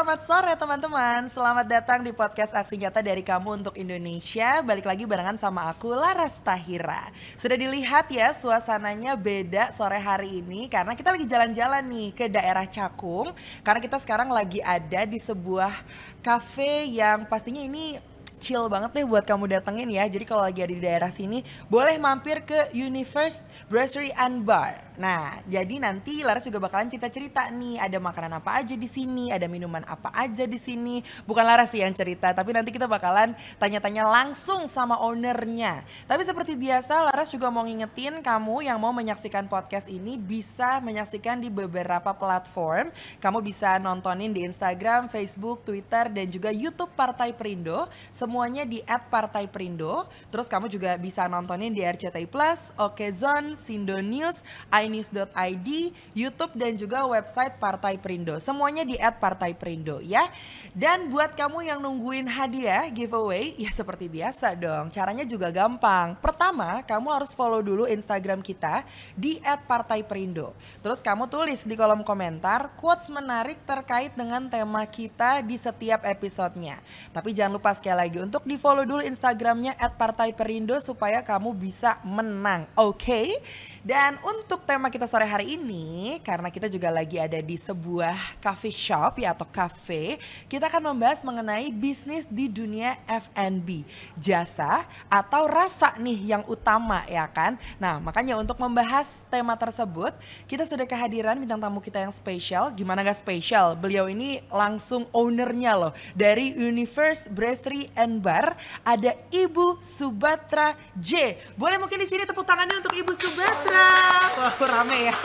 Selamat sore teman-teman, selamat datang di podcast Aksi Nyata dari Kamu untuk Indonesia. Balik lagi barengan sama aku Laras Tahira. Sudah dilihat ya suasananya beda sore hari ini karena kita lagi jalan-jalan nih ke daerah Cakung. Karena kita sekarang lagi ada di sebuah cafe yang pastinya ini chill banget deh buat kamu datengin ya. Jadi kalau lagi ada di daerah sini boleh mampir ke Universe Brasserie and Bar. Nah, jadi nanti Laras juga bakalan cerita-cerita nih, ada makanan apa aja di sini, ada minuman apa aja di sini. Bukan Laras sih yang cerita, tapi nanti kita bakalan tanya-tanya langsung sama ownernya. Tapi seperti biasa, Laras juga mau ngingetin kamu yang mau menyaksikan podcast ini bisa menyaksikan di beberapa platform. Kamu bisa nontonin di Instagram, Facebook, Twitter, dan juga YouTube Partai Perindo. Semuanya di @partaiperindo. Terus kamu juga bisa nontonin di RCTI Plus, Okezone, Sindo News, inews.id, YouTube dan juga website Partai Perindo. Semuanya di @partaiperindo ya. Dan buat kamu yang nungguin hadiah giveaway, ya seperti biasa dong. Caranya juga gampang. Pertama, kamu harus follow dulu Instagram kita di @partaiperindo. Terus kamu tulis di kolom komentar quotes menarik terkait dengan tema kita di setiap episodenya. Tapi jangan lupa sekali lagi untuk di follow dulu Instagramnya @partaiperindo supaya kamu bisa menang, oke? Dan untuk tema kita sore hari ini, karena kita juga lagi ada di sebuah coffee shop ya atau cafe, kita akan membahas mengenai bisnis di dunia F&B, jasa atau rasa nih yang utama ya kan. Nah makanya untuk membahas tema tersebut, kita sudah kehadiran bintang tamu kita yang spesial. Gimana gak spesial? Beliau ini langsung ownernya loh dari Universe Brasserie and Bar, ada Ibu Subatra J. Boleh mungkin di sini tepuk tangannya untuk Ibu Subatra. Wah, rame ya.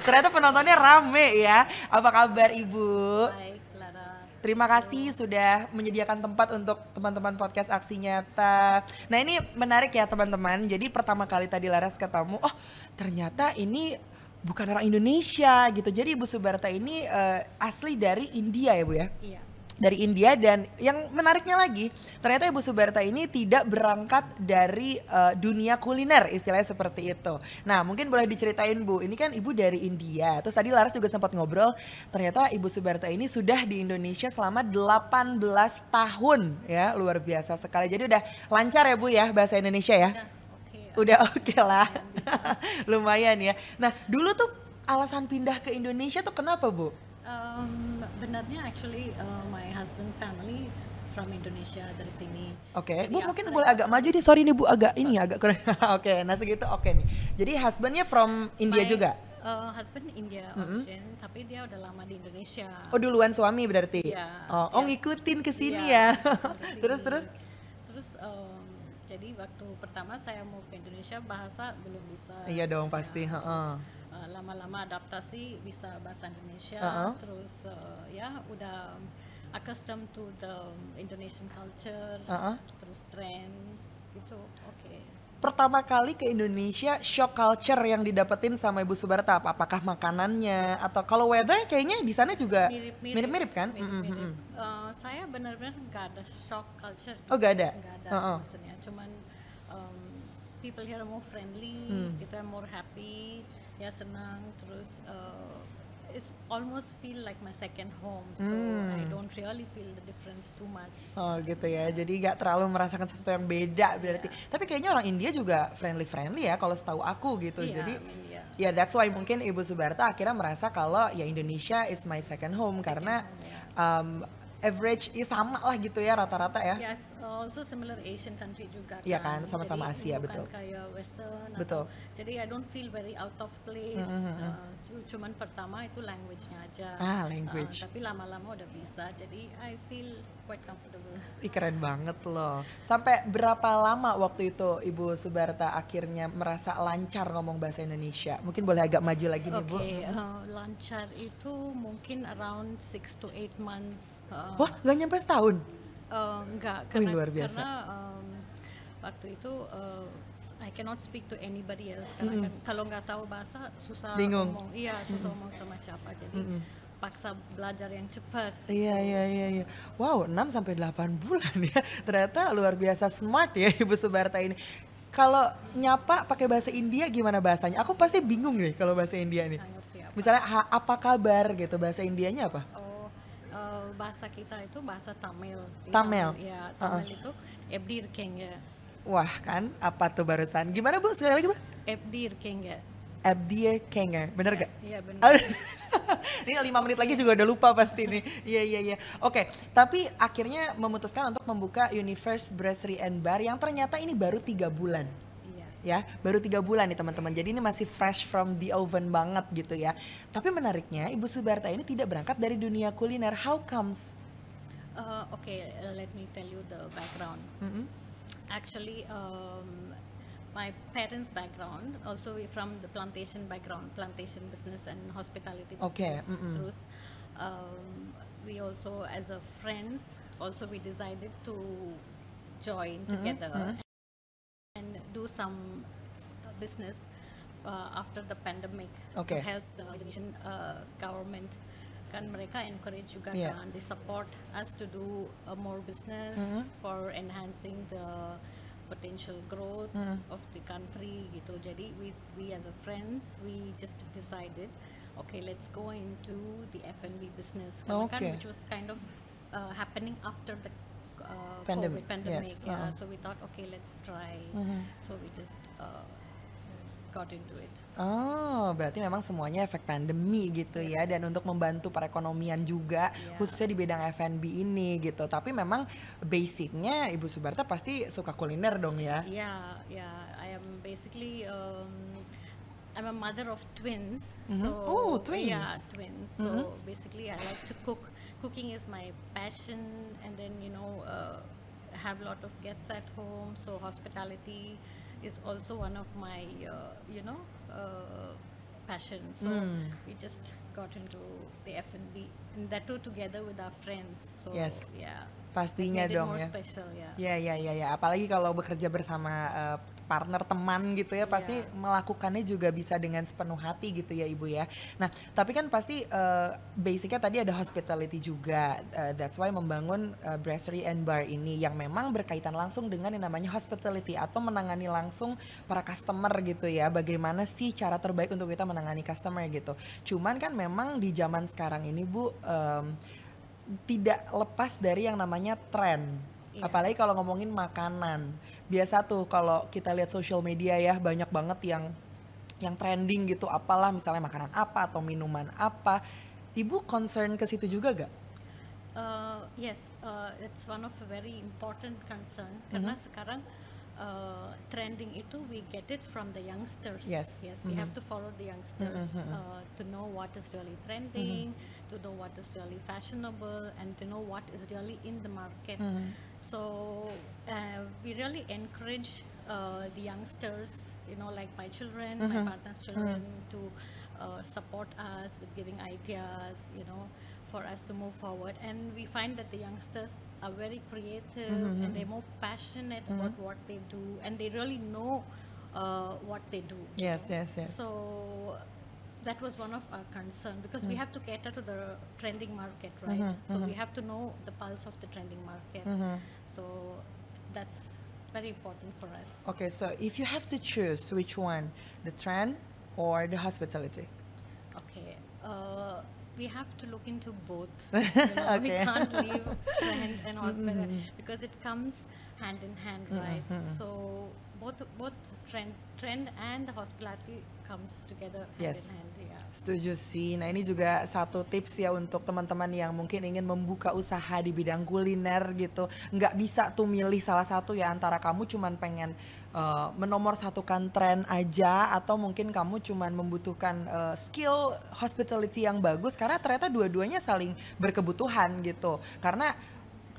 Ternyata penontonnya rame ya. Apa kabar Ibu? Baik, Lara. Terima kasih sudah menyediakan tempat untuk teman-teman podcast Aksi Nyata. Nah ini menarik ya teman-teman. Jadi pertama kali tadi Laras ketemu, oh ternyata ini bukan orang Indonesia gitu. Jadi Ibu Subarta ini asli dari India ya Bu ya? Iya. Dari India, dan yang menariknya lagi ternyata Ibu Subarta ini tidak berangkat dari dunia kuliner, istilahnya seperti itu. Nah mungkin boleh diceritain Bu, ini kan Ibu dari India, terus tadi Laras juga sempat ngobrol ternyata Ibu Subarta ini sudah di Indonesia selama 18 tahun ya, luar biasa sekali. Jadi udah lancar ya Bu ya bahasa Indonesia ya? Udah oke lah. Lumayan ya. Nah dulu tuh alasan pindah ke Indonesia tuh kenapa Bu? Benarnya actually my husband family from Indonesia dari sini. Oke, Jadi Bu mungkin after boleh agak maju nih, sorry nih Bu agak ini agak kurang. Oke, nah segitu oke nih. Jadi husbandnya from India my, juga? Husband India origin, tapi dia udah lama di Indonesia. Oh duluan suami berarti? Iya. Oh ngikutin ke sini Iya, ya? dari Terus? Terus jadi waktu pertama saya mau ke Indonesia bahasa belum bisa. Iya dong pasti. Lama-lama adaptasi bisa bahasa Indonesia, terus ya udah accustomed to the Indonesian culture, terus trend gitu. Oke. Pertama kali ke Indonesia, shock culture yang didapetin sama Ibu Subarta apa? Apakah makanannya atau kalau weather kayaknya di sana juga mirip-mirip kan? Mirip-mirip. Saya benar-benar nggak ada shock culture. Oh nggak ada? Nggak ada maksudnya. Cuman people here are more friendly, gitu, more happy, ya senang, terus it's almost feel like my second home, so I don't really feel the difference too much. Oh gitu ya, jadi nggak terlalu merasakan sesuatu yang beda berarti. Tapi kayaknya orang India juga friendly ya kalau setahu aku gitu. Jadi ya that's why mungkin Ibu Subarta akhirnya merasa kalau ya Indonesia is my second home karena average ya sama lah gitu ya rata-rata ya. Yes, also similar Asian country juga kan. Iya kan, sama-sama Asia betul. Bukan kayak Western. Betul. Jadi I don't feel very out of place. Cuman pertama itu language-nya aja. Language. Tapi lama-lama udah bisa. Jadi I feel quite comfortable. Ih keren banget loh. Sampai berapa lama waktu itu Ibu Subarta akhirnya merasa lancar ngomong bahasa Indonesia? Mungkin boleh agak maju lagi nih Bu. Oke, lancar itu mungkin around 6 to 8 months. Wah gak nyampe setahun? Enggak, Wih, luar biasa. karena waktu itu I cannot speak to anybody else karena kan kalau nggak tahu bahasa susah bingung ngomong. Iya, susah ngomong sama siapa. Jadi paksa belajar yang cepat. Iya. Wow, 6 sampai 8 bulan ya. Ternyata luar biasa smart ya Ibu Subarta ini. Kalau nyapa pakai bahasa India gimana bahasanya? Aku pasti bingung nih kalau bahasa India nih. Misalnya apa kabar gitu, bahasa Indianya apa? bahasa kita itu bahasa Tamil. Di Tamil? Ya, Tamil itu எப்படி இருக்கீங்க? Wah kan, apa tuh barusan? Gimana Bu, sekali lagi Bu? எப்படி இருக்கீங்க? Abdir Kenger, bener gak? Iya benar. Ini 5 menit lagi juga udah lupa pasti nih. Iya. Oke, tapi akhirnya memutuskan untuk membuka Universe Brasserie and Bar yang ternyata ini baru 3 bulan. Iya. Ya, baru 3 bulan nih teman-teman. Jadi ini masih fresh from the oven banget gitu ya. Tapi menariknya Ibu Subarta ini tidak berangkat dari dunia kuliner. How comes? Okay, let me tell you the background. Actually, my parents' background also from the plantation background, plantation business and hospitality business. Okay. Terus, we also as a friends also we decided to join together and do some business after the pandemic Okay. to help the Indonesian government. Kan mereka encourage juga Yeah. kan, they support us to do more business for enhancing the potential growth of the country gitu. Jadi we as a friends we just decided, okay, let's go into the F&B business. Karena kan Okay. which was kind of happening after the Pandemic, COVID pandemic. yes, Yeah, so we thought, okay, let's try. So we just got into it. Oh, berarti memang semuanya efek pandemi gitu ya, dan untuk membantu perekonomian juga, khususnya di bidang F&B ini gitu. Tapi memang basicnya Ibu Subarta pasti suka kuliner dong ya? Yeah. I am basically I'm a mother of twins. So Oh, twins. Yeah, twins. So basically, I like to cook. Cooking is my passion, and then have a lot of guests at home. So hospitality is also one of my passion. So we just got into the F&B, and that too together with our friends. So Yes. yeah. Pastinya Made it dong more ya. special, yeah. Ya. Apalagi kalau bekerja bersama partner teman gitu ya, pasti melakukannya juga bisa dengan sepenuh hati gitu ya Ibu ya. Nah, tapi kan pasti basicnya tadi ada hospitality juga. That's why membangun Brasserie and Bar ini yang memang berkaitan langsung dengan yang namanya hospitality atau menangani langsung para customer gitu ya. Bagaimana sih cara terbaik untuk kita menangani customer gitu. Cuman kan memang di zaman sekarang ini Bu, tidak lepas dari yang namanya tren. Iya. Apalagi kalau ngomongin makanan. Biasa tuh kalau kita lihat social media ya, banyak banget yang trending gitu, apalah misalnya makanan apa atau minuman apa. Ibu concern ke situ juga gak? Yes, it's one of a very important concern karena sekarang trending itu we get it from the youngsters. Yes. we have to follow the youngsters to know what is really trending, to know what is really fashionable, and to know what is really in the market. So we really encourage the youngsters, like my children, my partner's children, to support us with giving ideas, for us to move forward. And we find that the youngsters are very creative and they're more passionate about what they do, and they really know what they do. Yes. So that was one of our concern because we have to cater to the trending market, right? So we have to know the pulse of the trending market. So that's very important for us. Okay, so if you have to choose which one, the trend or the hospitality? Okay, we have to look into both. We Okay. can't leave trend and hospitality because it comes hand in hand, right? So both trend and the hospitality comes together hand Yes. in hand. Yeah. Setuju sih. Nah, ini juga satu tips ya untuk teman-teman yang mungkin ingin membuka usaha di bidang kuliner gitu. Nggak bisa tuh milih salah satu ya, antara kamu cuman pengen menomorsatukan tren aja atau mungkin kamu cuman membutuhkan skill hospitality yang bagus, karena ternyata dua-duanya saling berkebutuhan gitu. Karena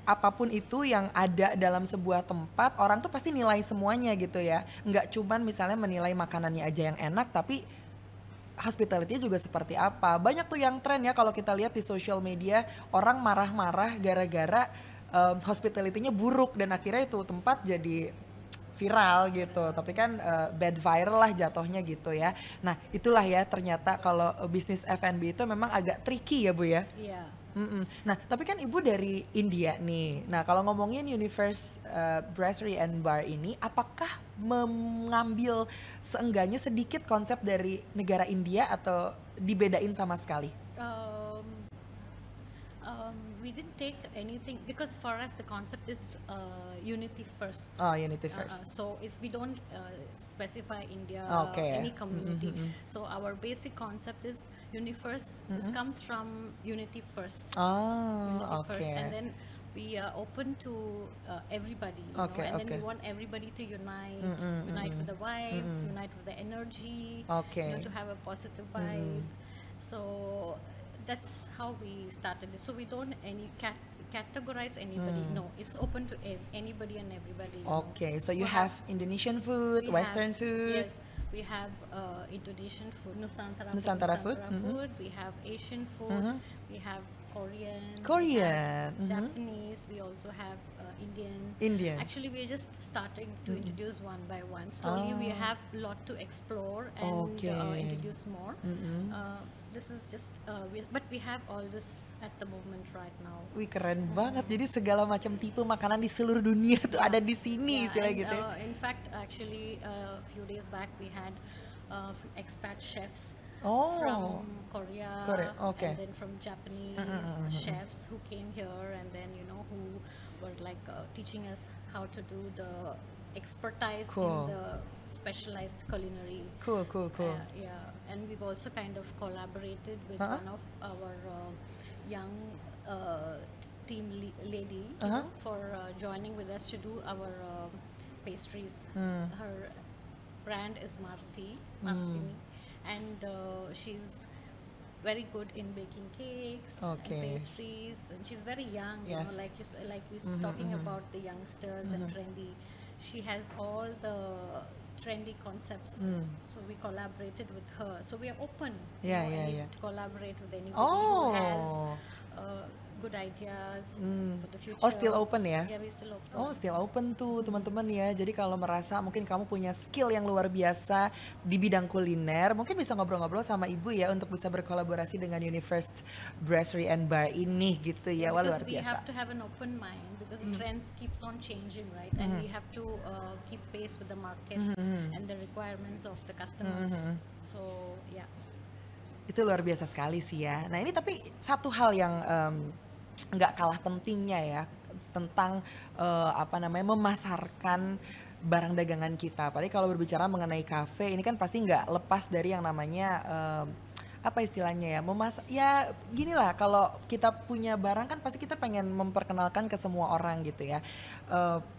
apapun itu yang ada dalam sebuah tempat, orang tuh pasti nilai semuanya gitu ya. Nggak cuman misalnya menilai makanannya aja yang enak, tapi hospitality juga seperti apa. Banyak tuh yang tren ya kalau kita lihat di social media, orang marah-marah gara-gara hospitality-nya buruk dan akhirnya itu tempat jadi viral gitu. Tapi kan bad viral lah jatuhnya gitu ya. Nah, itulah ya ternyata kalau bisnis F&B itu memang agak tricky ya Bu ya. Yeah. Nah, tapi kan Ibu dari India nih. Nah, kalau ngomongin Universe Brasserie and Bar ini, apakah mengambil seenggaknya sedikit konsep dari negara India atau dibedain sama sekali? We we didn't take anything because for us the concept is unity first. Oh, unity first. So we don't specify India Okay. any community. So our basic concept is first. This comes from unity first. Oh, Unity first, okay. and then we are open to everybody, you Okay, know, and then okay. we want everybody to unite, unite with the vibes, unite with the energy, Okay. you know, to have a positive vibe. So that's how we started it. So we don't categorize anybody. No, it's open to anybody and everybody. You know. Okay, so you We have Indonesian food, we Western have, food. Yes, we have Indonesian food, Nusantara food, food. We have Asian food. We have Korean. we Korean, have Japanese. We also have Indian. Indian. Actually, we're just starting to introduce one by one. Slowly, we have a lot to explore and Okay. introduce more. This is just, but we have all this at the moment right now. Wih, keren banget. Jadi segala macam tipe makanan di seluruh dunia tuh ada di sini, Yeah, istilah and, gitu. Ya. in fact, actually, a few days back we had expat chefs Oh. from Korea, okay. and then from Japanese chefs who came here, and then you know who were like teaching us how to do the expertise Cool. in the specialized culinary. Cool. Yeah, and we've also kind of collaborated with one of our young team lady you know, for joining with us to do our pastries. Her brand is Martini, and she's very good in baking cakes Okay. and pastries, and she's very young. You Yes. know, like we're talking about the youngsters and trendy. She has all the trendy concepts. So we collaborated with her. So we are open. you Yeah, know, yeah, and yeah. to collaborate with anybody who has Oh. good ideas for the future. Oh, still open ya? Yeah, we still open. Oh, still open tuh teman-teman ya. Jadi kalau merasa mungkin kamu punya skill yang luar biasa di bidang kuliner, mungkin bisa ngobrol-ngobrol sama Ibu ya untuk bisa berkolaborasi dengan Universe Brasserie and Bar ini gitu ya. Wah, luar Because we biasa. have to have an open mind because the trends keeps on changing, right? And we have to keep pace with the market and the requirements of the customers. So yeah. Itu luar biasa sekali sih ya. Nah, ini tapi satu hal yang nggak kalah pentingnya ya tentang memasarkan barang dagangan kita. Apalagi kalau berbicara mengenai kafe, ini kan pasti nggak lepas dari yang namanya apa istilahnya ya, gini lah, kalau kita punya barang kan pasti kita pengen memperkenalkan ke semua orang gitu ya.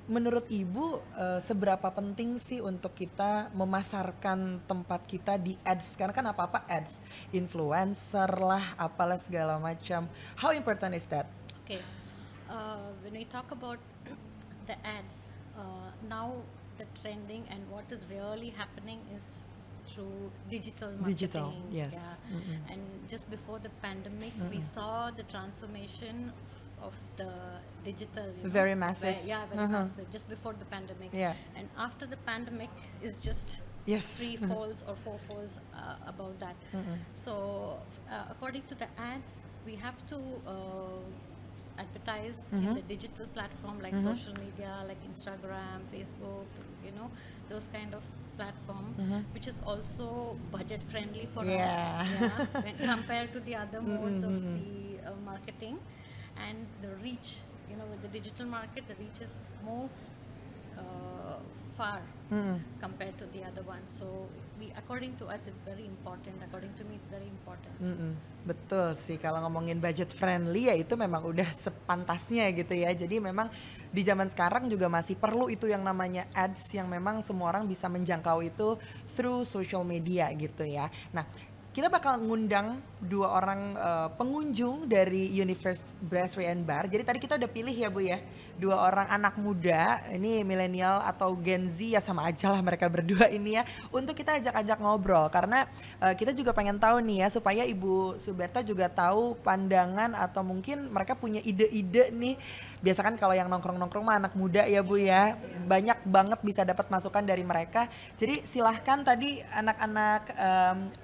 Menurut Ibu seberapa penting sih untuk kita memasarkan tempat kita di ads, karena kan apa-apa ads, influencer lah, apalah segala macam. How important is that? Okay. When we talk about the ads, now the trending and what is really happening is through digital marketing. Digital, yes. Yeah. And just before the pandemic, we saw the transformation of the digital. You know, Very massive. very massive. Just before the pandemic. Yeah. And after the pandemic is just Yes. 3 folds or 4 folds about that. So according to the ads, we have to advertise in the digital platform like social media, like Instagram, Facebook, you know, those kind of platform, which is also budget friendly for us. Yeah. When compared to the other modes of the marketing, and the reach, you know, with the digital market, the reach is more far compared to the other one. So according to us, it's very important. According to me, it's very important. Betul sih, kalau ngomongin budget friendly ya itu memang udah sepantasnya gitu ya. Jadi memang di zaman sekarang juga masih perlu itu yang namanya ads yang memang semua orang bisa menjangkau itu through social media gitu ya. Nah, kita bakal ngundang 2 orang pengunjung dari Universe Brasserie and Bar. Jadi tadi kita udah pilih ya Bu ya, 2 orang anak muda, ini milenial atau Gen Z ya, sama aja lah mereka berdua ini ya, untuk kita ajak-ajak ngobrol. Karena kita juga pengen tahu nih ya, supaya Ibu Suberta juga tahu pandangan atau mungkin mereka punya ide-ide nih. Biasa kan kalau yang nongkrong-nongkrong mah anak muda ya Bu ya, banyak banget bisa dapat masukan dari mereka. Jadi silahkan tadi anak-anak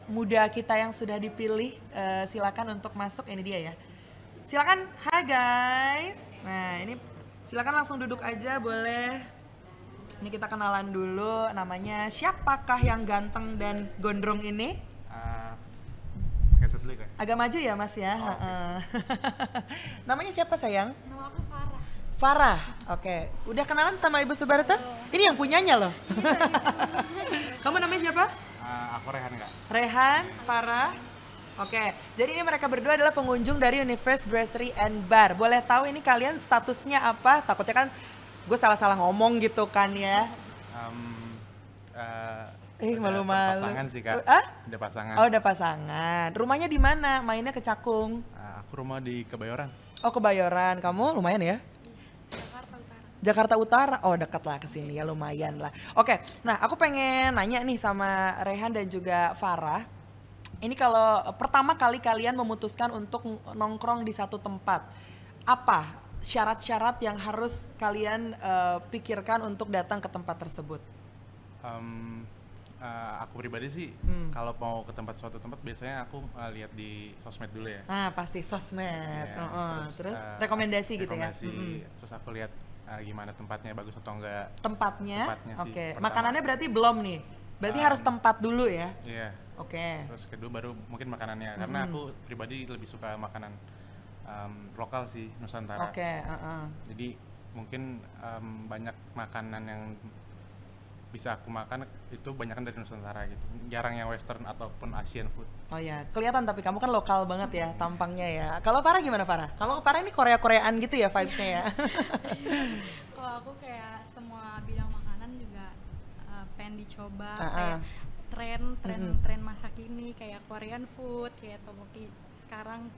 muda kita yang sudah dipilih, silakan untuk masuk. Ini dia ya, silakan. Hai guys, nah ini silakan langsung duduk aja boleh. Ini kita kenalan dulu, namanya siapakah yang ganteng dan gondrong ini? Headset dulu kan? Agak maju ya Mas ya. Heeh. Namanya siapa sayang? Nama aku Farah. Farah. Oke. Udah kenalan sama Ibu Subarta? Ini yang punyanya loh. Kamu namanya siapa? Aku Rehan Kak. Rehan, Farah. Oke. Jadi ini mereka berdua adalah pengunjung dari Universe Brasserie and Bar. Boleh tahu ini kalian statusnya apa? Takutnya kan gue salah-salah ngomong gitu kan ya. Malu-malu. Pasangan sih Kak. Udah pasangan. Oh, udah pasangan. Rumahnya di mana? Mainnya ke Cakung. Aku rumah di Kebayoran. Oh, Kebayoran. Kamu lumayan ya? Jakarta Utara. Oh, dekat lah ke sini ya, lumayan lah. Oke. Nah, aku pengen nanya nih sama Rehan dan juga Farah. Ini kalau pertama kali kalian memutuskan untuk nongkrong di satu tempat, apa syarat-syarat yang harus kalian pikirkan untuk datang ke tempat tersebut? Aku pribadi sih kalau mau ke suatu tempat biasanya aku lihat di sosmed dulu ya. Pasti sosmed. Ya, terus rekomendasi gitu ya. Terus aku lihat gimana tempatnya, bagus atau enggak. Tempatnya sih. Oke. Pertama. Makanannya berarti belum nih. Berarti harus tempat dulu ya. Iya. Oke. Terus kedua baru mungkin makanannya, karena aku pribadi lebih suka makanan lokal sih, Nusantara. Oke. Jadi mungkin banyak makanan yang bisa aku makan itu banyakan dari Nusantara gitu, jarang yang Western ataupun Asian food. Oh ya, kelihatan tapi kamu kan lokal banget ya tampangnya ya. Kalau Farah gimana Farah? Kalau Farah ini Korea-Koreaan gitu ya vibes-nya ya? Kalau aku kayak semua bidang makanan juga pengen dicoba, kayak tren masa kini kayak Korean food, kayak tteokbokki sekarang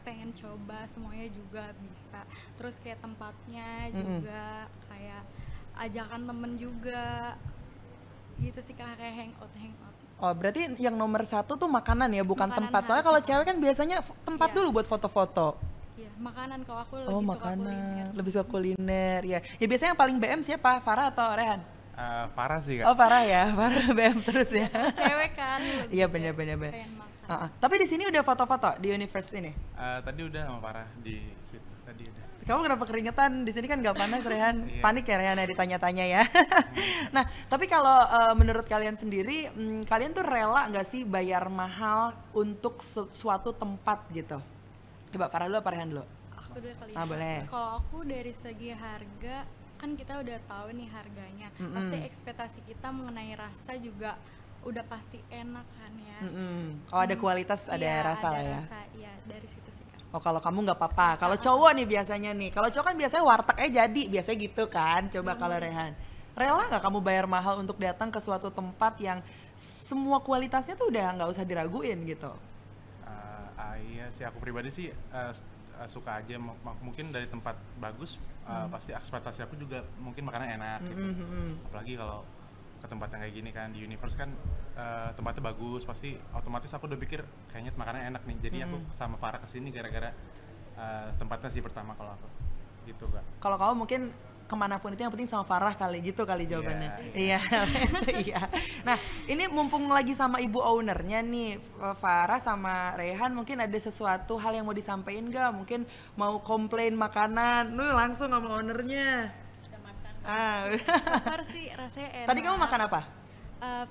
pengen coba semuanya juga bisa. Terus kayak tempatnya juga kayak ajakan temen juga gitu sih, kayak hangout. Oh, berarti yang nomor satu tuh makanan ya, bukan Makanan tempat. Soalnya harus kalau makanan. cewek kan biasanya tempat Iya. dulu buat foto-foto. Iya, makanan. Kalau aku lebih suka kuliner. Lebih suka kuliner ya. Ya biasanya yang paling BM siapa? Farah atau Rehan? Farah sih Kak. Oh, Farah ya. Farah BM terus ya. Cewek kan lebih Iya, kayak bener. pengen makan. Tapi di sini udah foto-foto di Universe ini. Tadi udah sama Farah di situ. Tadi udah. Kamu kenapa keringetan? Di sini kan nggak panas, Rehan. Iya. Panik ya Rehan ya ditanya-tanya ya. Nah, tapi kalau menurut kalian sendiri, kalian tuh rela nggak sih bayar mahal untuk suatu tempat gitu? Coba Farah dulu apa Rehan dulu? Aku dulu kali. Boleh. Kalau aku dari segi harga, kan kita udah tahu nih harganya. Pasti ekspektasi kita mengenai rasa juga udah pasti enak kan ya. Oh, ada kualitas, ada Iya, rasa ada lah ya. rasa, iya, dari situ sih Kak. Oh, kalau kamu nggak apa-apa. Kalau cowok nih biasanya nih. Kalau cowok kan biasanya wartegnya jadi, biasanya gitu kan. Coba kalau Rehan. Rela nggak kamu bayar mahal untuk datang ke suatu tempat yang semua kualitasnya tuh udah nggak usah diraguin gitu? Iya sih, aku pribadi sih suka aja. Mungkin dari tempat bagus, pasti ekspektasi aku juga mungkin makanan enak gitu. Apalagi kalau ke tempat yang kayak gini kan, di Universe kan tempatnya bagus, pasti otomatis aku udah pikir kayaknya makanan enak nih. Jadi aku sama Farah kesini gara-gara tempatnya sih pertama kalau aku gitu Kak. Kalau kamu mungkin kemanapun itu yang penting sama Farah kali gitu kali jawabannya. Iya. Iya. Nah, ini mumpung lagi sama ibu ownernya nih, Farah sama Rehan, mungkin ada sesuatu hal yang mau disampaikan nggak? Mungkin mau komplain makanan, lu langsung sama ownernya. So far sih rasanya enak. Tadi kamu makan apa?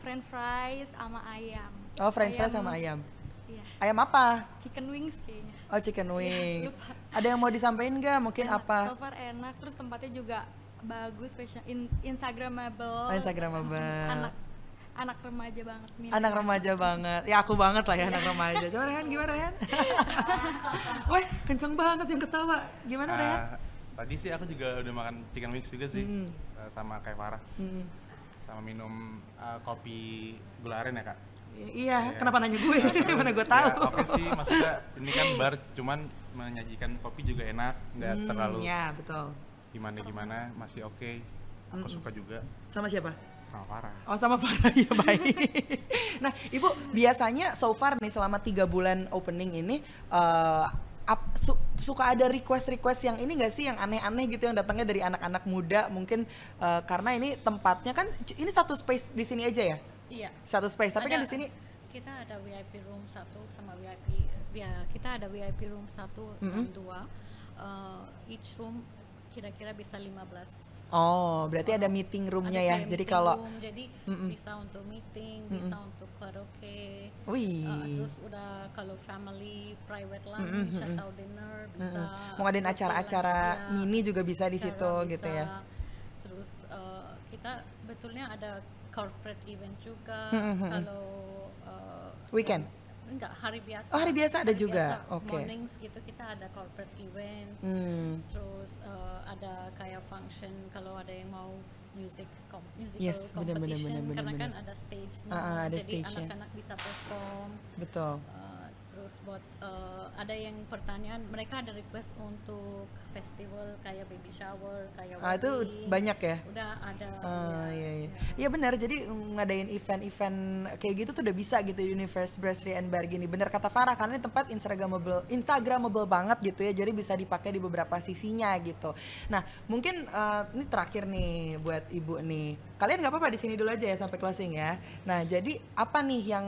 French fries sama ayam. Oh, French fries sama ayam. Iya. Ayam apa? Chicken wings kayaknya. Oh, chicken wings. lupa. Ada yang mau disampaikan nggak? Mungkin Enak, apa? So far enak, terus tempatnya juga bagus, fashion, instagramable. Oh, Instagramable. Anak remaja banget nih. Anak remaja banget. Ya aku banget lah ya anak remaja. Coba Rehan, gimana Rehan? Weh, kenceng banget yang ketawa. Gimana Rehan? Tadi sih aku juga udah makan chicken wings juga sih, sama kayak Farah. Sama minum kopi gula aren ya Kak. Iya, kenapa nanya gue? Mana gue tahu. Ya, oke sih, maksudnya ini kan bar, cuman menyajikan kopi juga enak, nggak terlalu Ya, betul. gimana masih oke. Aku suka juga Sama siapa? sama Farah. Oh, sama Farah, ya baik. Nah, Ibu biasanya so far nih selama 3 bulan opening ini suka ada request yang ini nggak sih, yang aneh-aneh gitu yang datangnya dari anak-anak muda mungkin karena ini tempatnya kan ini satu space di sini aja ya? Iya. Satu space, tapi kan di sini kita ada VIP room 1 sama VIP ya, kita ada VIP room 1 dan 2. Each room kira-kira bisa 15 Oh, berarti ada meeting roomnya ya. kayak Jadi meeting kalau room, jadi bisa untuk meeting, bisa untuk karaoke. wih, Terus udah kalau family private lunch atau dinner bisa. mau ngadain birthday acara-acara lunch, ya, mini juga bisa di acara situ gitu bisa. ya. Terus kita betulnya ada corporate event juga kalau Weekend? enggak, hari biasa. Oh, hari biasa ada juga? biasa, Oke. Mornings gitu kita ada corporate event. Terus ada kayak function kalau ada yang mau musical Yes, bener, competition karena bener. kan ada stage-nya. Ada jadi stage-nya. anak-anak bisa perform. Betul. Terus buat ada yang pertanyaan, mereka ada request untuk festival kayak baby shower, kayak Itu wedding. banyak ya? Udah ada. Iya. Iya benar, jadi ngadain event-event kayak gitu tuh udah bisa gitu Universe Brasserie and Bar gini. Bener kata Farah, karena ini tempat instagramable banget gitu ya, jadi bisa dipakai di beberapa sisinya gitu. Nah mungkin ini terakhir nih buat ibu nih, kalian nggak apa-apa di sini dulu aja ya sampai closing ya. Nah jadi apa nih yang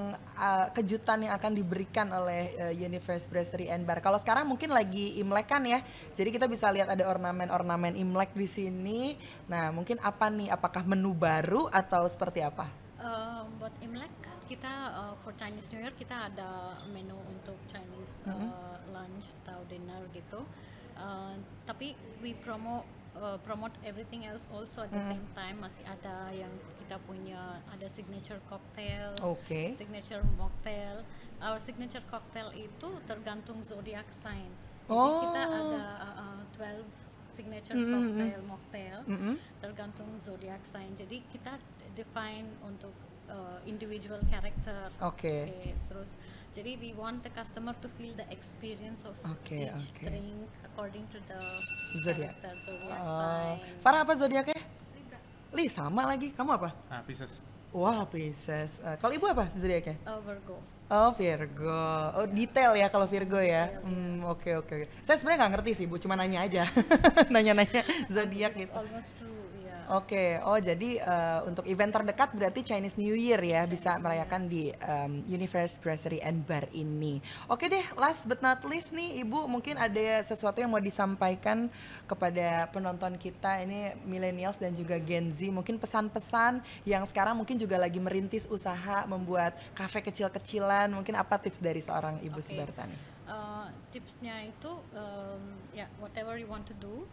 kejutan yang akan diberikan oleh Universe Brasserie and Bar? Kalau sekarang mungkin lagi Imlek kan ya, jadi kita bisa lihat ada ornamen-ornamen Imlek di sini. Nah mungkin apa nih, apakah menu baru atau seperti apa? Buat Imlek kita for Chinese New Year kita ada menu untuk Chinese lunch atau dinner gitu. Tapi we promote everything else also at the same time. Masih ada yang kita punya, ada signature cocktail, signature mocktail. Our signature cocktail itu tergantung zodiac sign. Jadi kita ada 12 signature cocktail mocktail tergantung zodiac sign. Jadi kita define untuk individual character. Terus jadi we want the customer to feel the experience of each drink according to the zodiac sign. Farah apa zodiaknya? Li sama lagi. Kamu apa? Pisces. Wah, Pisces. Kalau ibu apa zodiaknya? Virgo. Oh, Virgo. Oh, detail ya kalau Virgo ya. Oke. Saya sebenarnya nggak ngerti sih, Bu. Cuma nanya aja. Nanya-nanya zodiak gitu. Almost true, ya. Oke. Oh, jadi untuk event terdekat berarti Chinese New Year ya, bisa merayakan di Universe Brasserie and Bar ini. Oke deh, last but not least nih, Ibu mungkin ada sesuatu yang mau disampaikan kepada penonton kita ini millennials dan juga Gen Z, mungkin pesan-pesan yang sekarang mungkin juga lagi merintis usaha membuat kafe kecil-kecilan, mungkin apa tips dari seorang Ibu Sibarta nih? Tipsnya itu ya whatever you want to do,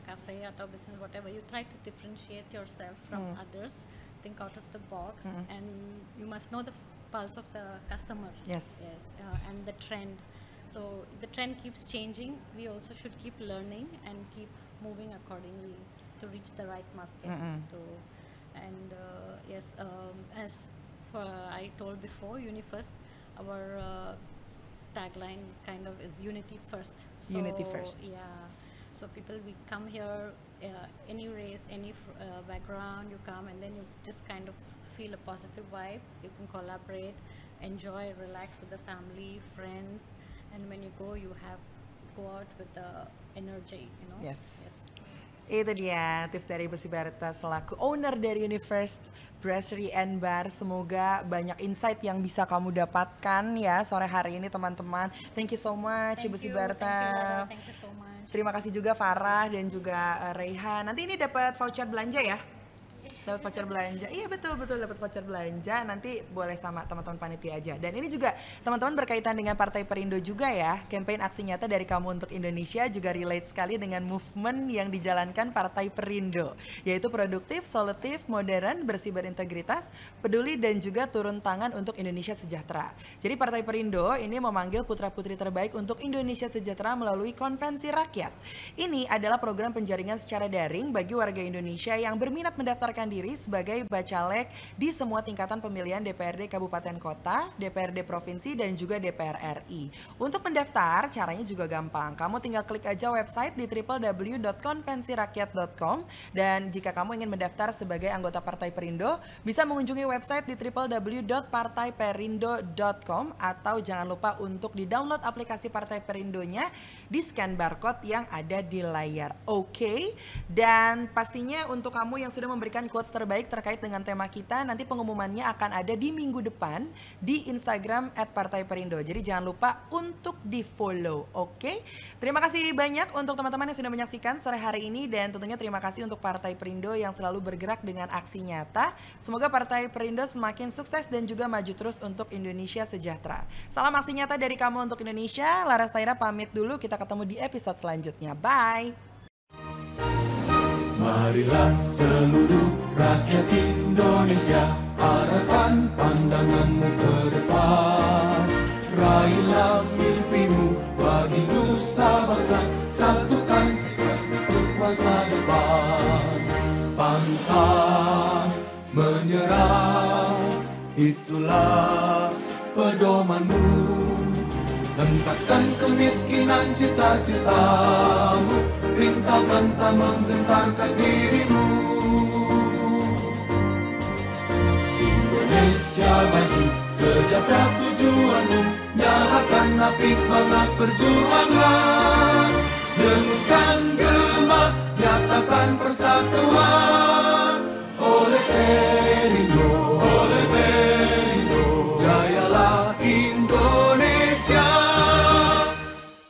cafe atau business whatever, you try to differentiate yourself from others, think out of the box, and you must know the pulse of the customer. Yes. And the trend. So the trend keeps changing, we also should keep learning and keep moving accordingly to reach the right market. Yes, as for I told before, UniFirst, our tagline kind of is unity first. So, unity first. Yeah. So people, we come here, any race, any background, you come and then you just kind of feel a positive vibe. You can collaborate, enjoy, relax with the family, friends, and when you go out with the energy, you know. Yes. Itu dia tips dari Ibu Sibarta selaku owner dari Universe Brasserie and Bar. Semoga banyak insight yang bisa kamu dapatkan ya sore hari ini teman-teman. Thank you so much Ibu Sibarta. Thank you so much. Terima kasih juga Farah dan juga Raihan. Nanti ini dapat voucher belanja ya? Dapat voucher belanja. Iya betul dapat voucher belanja. Nanti boleh sama teman-teman panitia aja. Dan ini juga teman-teman berkaitan dengan Partai Perindo juga ya. Campaign aksi nyata dari Kamu untuk Indonesia juga relate sekali dengan movement yang dijalankan Partai Perindo, yaitu produktif, solutif, modern, bersih berintegritas, peduli dan juga turun tangan untuk Indonesia sejahtera. Jadi Partai Perindo ini memanggil putra-putri terbaik untuk Indonesia sejahtera melalui Konvensi Rakyat. Ini adalah program penjaringan secara daring bagi warga Indonesia yang berminat mendaftarkan diri sebagai bacalek di semua tingkatan pemilihan DPRD Kabupaten Kota, DPRD Provinsi, dan juga DPR RI. Untuk mendaftar, caranya juga gampang. Kamu tinggal klik aja website di www.konvensirakyat.com, dan jika kamu ingin mendaftar sebagai anggota Partai Perindo, bisa mengunjungi website di www.partaiperindo.com, atau jangan lupa untuk di-download aplikasi Partai Perindonya, di scan barcode yang ada di layar. Oke? Dan pastinya untuk kamu yang sudah memberikan dengan quotes terbaik terkait dengan tema kita. Nanti pengumumannya akan ada di minggu depan di Instagram @partaiperindo. Jadi jangan lupa untuk di-follow, oke? Terima kasih banyak untuk teman-teman yang sudah menyaksikan sore hari ini, dan tentunya terima kasih untuk Partai Perindo yang selalu bergerak dengan aksi nyata. Semoga Partai Perindo semakin sukses dan juga maju terus untuk Indonesia sejahtera. Salam aksi nyata dari kamu untuk Indonesia. Laras Tahira pamit dulu, kita ketemu di episode selanjutnya. Bye! Marilah seluruh rakyat Indonesia, arahkan pandanganmu ke depan. Raihlah mimpimu bagi nusa bangsa, satukan tekad untuk masa depan. Pantang menyerah, itulah pedomanmu. Entaskan kemiskinan cita-citamu, rintangan tak menggentarkan dirimu. Indonesia maju, sejahtera tujuanmu, nyalakan api semangat perjuangan. Dengunkan gema, nyatakan persatuan.